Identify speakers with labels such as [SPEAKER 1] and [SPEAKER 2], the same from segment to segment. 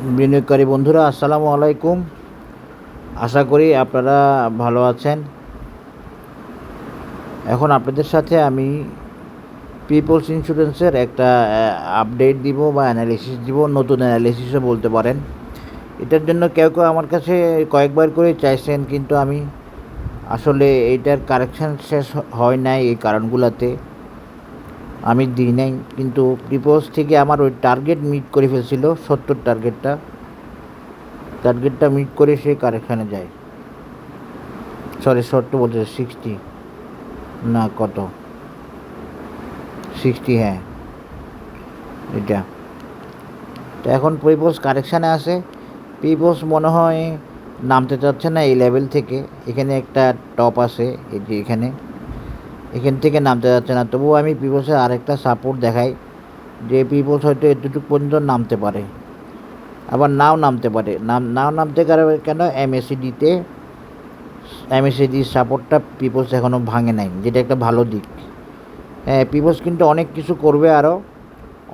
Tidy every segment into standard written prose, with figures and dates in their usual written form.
[SPEAKER 1] বিনিয়োগকারী বন্ধুরা আসসালামু আলাইকুম। আশা করি আপনারা ভালো আছেন। এখন আপনাদের সাথে আমি পিপলস ইন্স্যুরেন্সের একটা আপডেট দিব বা অ্যানালিসিস দিব, নতুন অ্যানালিসিসও বলতে পারেন। এটার জন্য কেউ আমার কাছে কয়েকবার করে চাইছেন, কিন্তু আমি আসলে এইটার কারেকশান শেষ হয় নাই এই কারণগুলোতে আমি দিই নাই। কিন্তু পিপলস থেকে আমার ওই টার্গেট মিট করে ফেলছিল, 70 টার্গেটটা মিট করে সে কারেকশানে যায়। সরি, 70 বলছে 60 না, কত 60, হ্যাঁ এটা। তো এখন পিপলস কারেকশানে আছে। পিপলস মনে হয় নামতে চাচ্ছে না এই লেভেল থেকে। এখানে একটা টপ আছে, এই যে এখান থেকে নামতে যাচ্ছে না। তবুও আমি পিপলসের আরেকটা সাপোর্ট দেখাই যে পিপলস হয়তো এতটুকু পর্যন্ত নামতে পারে, আবার নাও নামতে পারে। নাও নামতে পারে কেন? এমএসিডির সাপোর্টটা পিপলস এখনও ভাঙে নাই, যেটা একটা ভালো দিক। হ্যাঁ, পিপলস কিন্তু অনেক কিছু করবে, আরও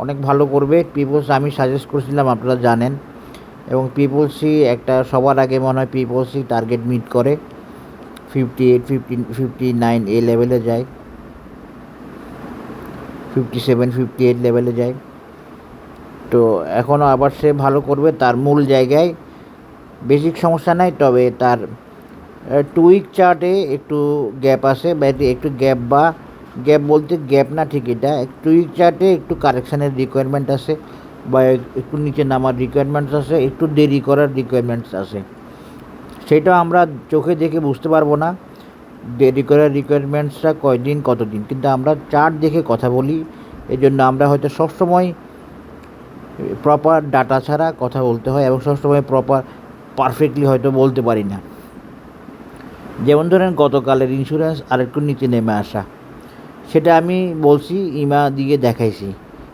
[SPEAKER 1] অনেক ভালো করবে পিপলস। আমি সাজেস্ট করছিলাম, আপনারা জানেন। এবং পিপলসই একটা সবার আগে মনে হয় পিপলসই টার্গেট মিট করে 58, 59 এই লেভেলে যায়, 57, 58 লেভেলে যায়। তো এখনও আবার সে ভালো করবে তার মূল জায়গায়। বেসিক সমস্যা নাই, তবে তার 2 উইক চার্টে একটু গ্যাপ আছে, বা একটু গ্যাপ বলতে গ্যাপ না ঠিক, এটা 2 উইক চার্টে একটু কারেকশানের রিকোয়ারমেন্ট আছে, বা একটু নিচে নামার রিকোয়ারমেন্টস আছে, একটু দেরি করার রিকোয়ারমেন্টস আছে। সেটা আমরা চোখে দেখে বুঝতে পারবো না দেরি করার রিকোয়ারমেন্টসটা কয়দিন কতদিন, কিন্তু আমরা চার্ট দেখে কথা বলি। এই জন্য আমরা হয়তো সবসময় প্রপার ডাটা ছাড়া কথা বলতে হয়, এবং সবসময় পারফেক্টলি হয়তো বলতে পারি না। যেমন ধরেন গতকালের ইন্স্যুরেন্স আরেকটু নিচে নেমে আসা, সেটা আমি বলছি, ইমা দিয়ে দেখাইছি,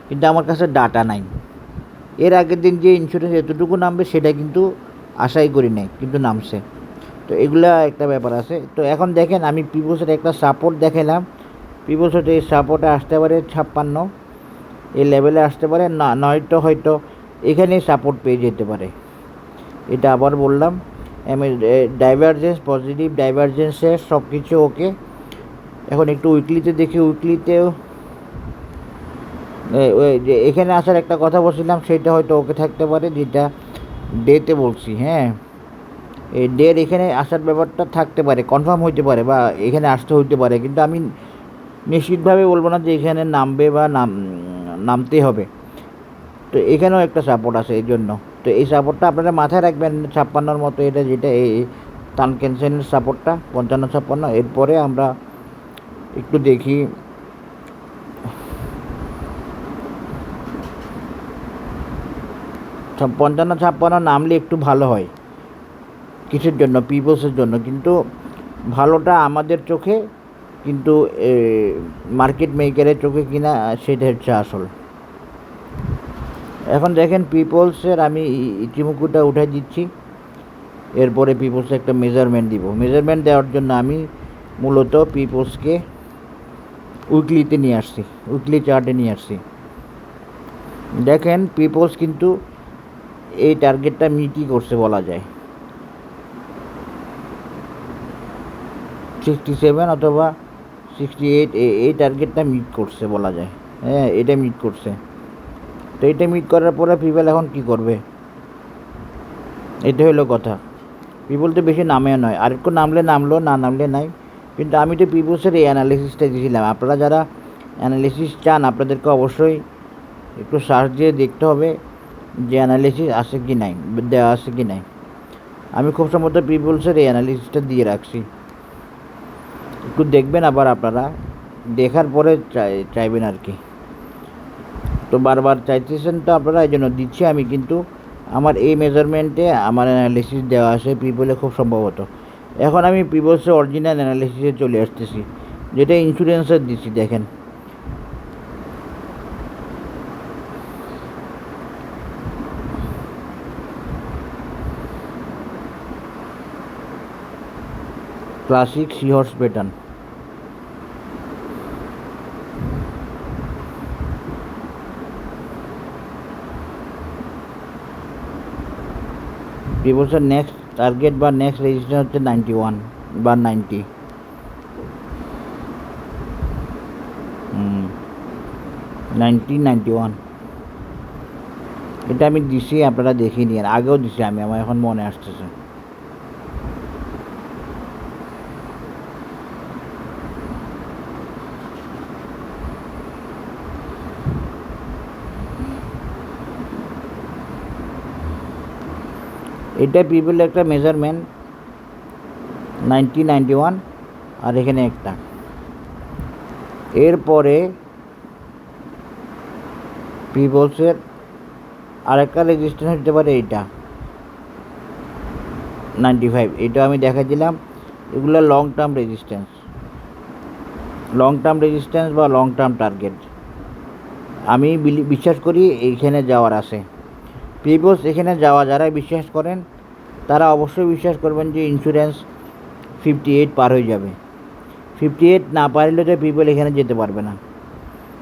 [SPEAKER 1] কিন্তু আমার কাছে ডাটা নাই। এর আগের দিন যে ইন্স্যুরেন্স এতটুকু নামবে সেটা কিন্তু আশাই করি নাই, কিন্তু নামছে। তো এগুলা একটা ব্যাপার আছে। তো এখন দেখেন, আমি পিপলসের একটা সাপোর্ট দেখালাম। পিপলস হয়তো এই সাপোর্টে আসতে পারে 56, এই লেভেলে আসতে পারে, না নয়তো হয়তো এখানেই সাপোর্ট পেয়ে যেতে পারে। এটা আবার বললাম, ডাইভারজেন্স, পজিটিভ ডাইভারজেন্সে সব কিছু ওকে। এখন একটু উইকলিতে দেখি, উইকলিতেও যে এখানে আসার একটা কথা বলছিলাম, সেটা হয়তো ওকে থাকতে পারে, যেটা ডেতে বলছি। হ্যাঁ, এই ডের এখানে আসার ব্যাপারটা থাকতে পারে, কনফার্ম হইতে পারে, বা এখানে আসতে হইতে পারে, কিন্তু আমি নিশ্চিতভাবে বলবো না যে এখানে নামবে বা নামতেই হবে। তো এখানেও একটা সাপোর্ট আছে এই জন্য। তো এই সাপোর্টটা আপনারা মাথায় রাখবেন, 56-র মতো, এটা যেটা এই তানকেনসেনের সাপোর্টটা 55-56। এরপরে আমরা একটু দেখি, 55-56 নামলে একটু ভালো হয়। কিসের জন্য? পিপলসের জন্য। কিন্তু ভালোটা আমাদের চোখে, কিন্তু মার্কেট মেকারের চোখে কিনা, সেটা হচ্ছে আসল। এখন দেখেন পিপলসের আমি ইচিমুকুটা উঠাই দিচ্ছি। এরপরে পিপলসে একটা মেজারমেন্ট দিব। মেজারমেন্ট দেওয়ার জন্য আমি মূলত পিপলসকে উইকলিতে নিয়ে আসছি, উইকলি চার্টে নিয়ে আসছি। দেখেন পিপলস কিন্তু এই টার্গেটটা মিটই করছে বলা যায়, 67 অথবা 68, এই টার্গেটটা মিট করছে বলা যায়। হ্যাঁ, এটা মিট করছে। তো এটা মিট করার পরে পিপল এখন কি করবে, এটা হলো কথা। পিপল তো বেশি নামেও নয়, আরেকটু নামলে নামলো, না নামলে নাই। কিন্তু আমি তো পিপলসের এই অ্যানালিসিসটা দিয়েছিলাম। আপনারা যারা অ্যানালিসিস চান, আপনাদেরকে অবশ্যই একটু সার্চ দিয়ে দেখতে হবে যে অ্যানালিসিস আছে কি নাই, দেওয়া আছে কি নাই। আমি খুব সম্ভবত পিপলসের এই অ্যানালিসিসটা দিয়ে রাখছি, একটু দেখবেন। আবার আপনারা দেখার পরে চাইবেন আর কি। তো বারবার চাইতেছেন তো আপনারা, এই জন্য দিচ্ছি আমি। কিন্তু আমার এই মেজারমেন্টে আমার অ্যানালিসিস দেওয়া আছে পিপলে খুব সম্ভবত। এখন আমি পিপলসের অরিজিনাল অ্যানালিসিসে চলে আসতেছি, যেটা ইন্স্যুরেন্সের দিচ্ছি। দেখেন ক্লাসিক সিহর্স প্যাটার্ন। পিপলসের নেক্সট টার্গেট বা নেক্সট রেজিস্ট্যান্স হচ্ছে 91 বা 90। 91। এটা আমি দিছি, আপনারা দেখে নিন, আগেও দিছি আমি, আমার এখন মনে আসতেছে। এটা পিপলের একটা মেজারমেন্ট 91 আর এখানে একটা। এরপরে পিপলসের আরেকটা রেজিস্ট্যান্স হতে পারে এইটা 95। এটা আমি দেখা দিলাম। এগুলো লং টার্ম রেজিস্ট্যান্স বা লং টার্ম টার্গেট। আমি বিশ্বাস করি এইখানে যাওয়ার আছে। পিপলস এখানে যারা বিশ্বাস করেন তারা অবশ্যই বিশ্বাস করবেন যে ইন্স্যুরেন্স 58 পার হয়ে যাবে। 58 না পারলে তো পিপল এখানে যেতে পারবে না।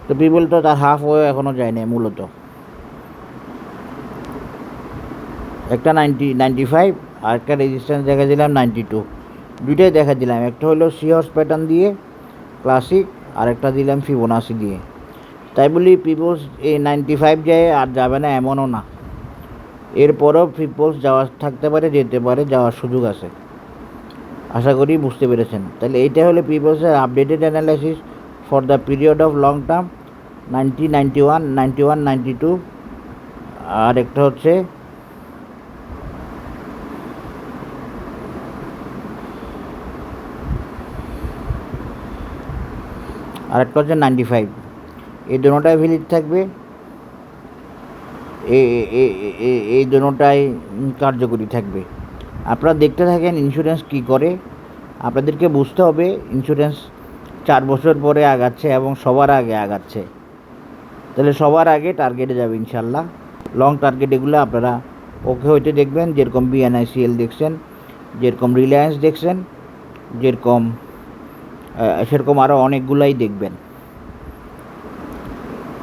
[SPEAKER 1] তো পিপল তো তার হাফ ওয়ে এখনও যায় না। মূলত একটা 95 আর একটা রেজিস্ট্যান্স দেখা দিলাম 92। দুইটাই দেখা দিলাম। একটা হলো সিহর্স প্যাটার্ন দিয়ে ক্লাসিক, আর একটা দিলাম ফিবোনাসি দিয়ে। তাই বলি পিপলস এই 95 যায় আর যাবে না এমনও না। এরপরও পিপলস যাওয়ার থাকতে পারে, যেতে পারে, যাওয়ার সুযোগ আছে। আশা করি বুঝতে পেরেছেন। তাহলে এইটা হলো পিপলসের updated analysis for the period of long term 90, 91, 92। আর একটা হচ্ছে আরেকটা হচ্ছে 95। এই দুটোটাই ভ্যালিড থাকবে। এই দুটোটাই কার্যকরী থাকবে। আপনারা দেখতে থাকেন ইন্স্যুরেন্স কী করে। আপনাদেরকে বুঝতে হবে ইন্স্যুরেন্স 4 বছর পরে আগাচ্ছে এবং সবার আগে আগাচ্ছে। তাহলে সবার আগে টার্গেটে যাবে ইনশাল্লাহ। লং টার্গেট এগুলো আপনারা ওকে হইতে দেখবেন, যেরকম BNICL দেখছেন, যেরকম রিলায়েন্স দেখছেন, সেরকম আরও অনেকগুলাই দেখবেন।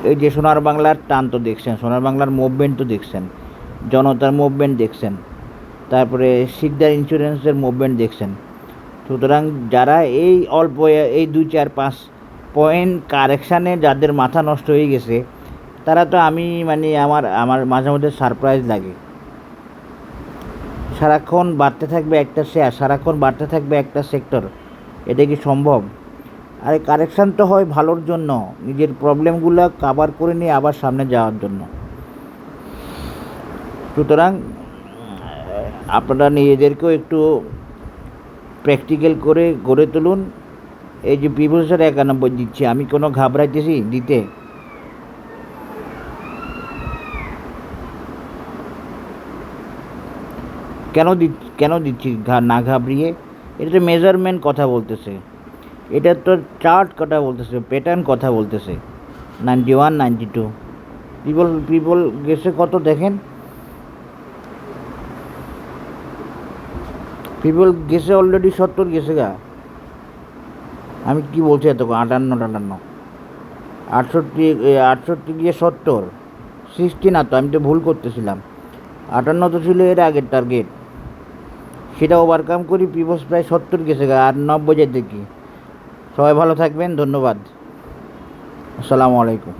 [SPEAKER 1] এই যে সোনার বাংলার টান তো দেখছেন, সোনার বাংলার মুভমেন্ট তো দেখছেন, জনতার মুভমেন্ট দেখছেন, তারপরে সিকদার ইন্স্যুরেন্সের মুভমেন্ট দেখছেন। সুতরাং যারা এই অল্প এই 2-4-5 পয়েন্ট কারেকশানে যাদের মাথা নষ্ট হয়ে গেছে, তারা তো আমার মাঝে মধ্যে সারপ্রাইজ লাগে। সারাক্ষণ বাড়তে থাকবে একটা শেয়ার, সারাক্ষণ বাড়তে থাকবে একটা সেক্টর, এটা কি সম্ভব? আর কারেকশান তো হয় ভালোর জন্য, নিজের প্রবলেমগুলো কাভার করে নিয়ে আবার সামনে যাওয়ার জন্য। সুতরাং আপনারা নিজেদেরকেও একটু প্র্যাকটিক্যাল করে গড়ে তুলুন। এই যে পিপলসের 91 দিচ্ছি, আমি কোনো ঘাবড়াইতেছি দিতে? কেন দিচ্ছি না ঘাবড়িয়ে? এটা তো মেজারমেন্ট কথা বলতেছে, এটা তো চার্ট কথা বলতেছে, প্যাটার্ন কথা বলতেছে। 91, 92 পিপল গেছে কত দেখেন। পিপল গেছে অলরেডি 70 গেছে গা। আমি কি বলছি এত 58, 68 গিয়ে 70, 60 না তো, আমি তো ভুল করতেছিলাম। 58 তো ছিল এর আগের টার্গেট, সেটা ওভারকাম করি। পিপলস প্রায় 70 গেছে গা, আর 90 যেতে কি। সবাই ভালো থাকবেন, ধন্যবাদ, আসসালামু আলাইকুম।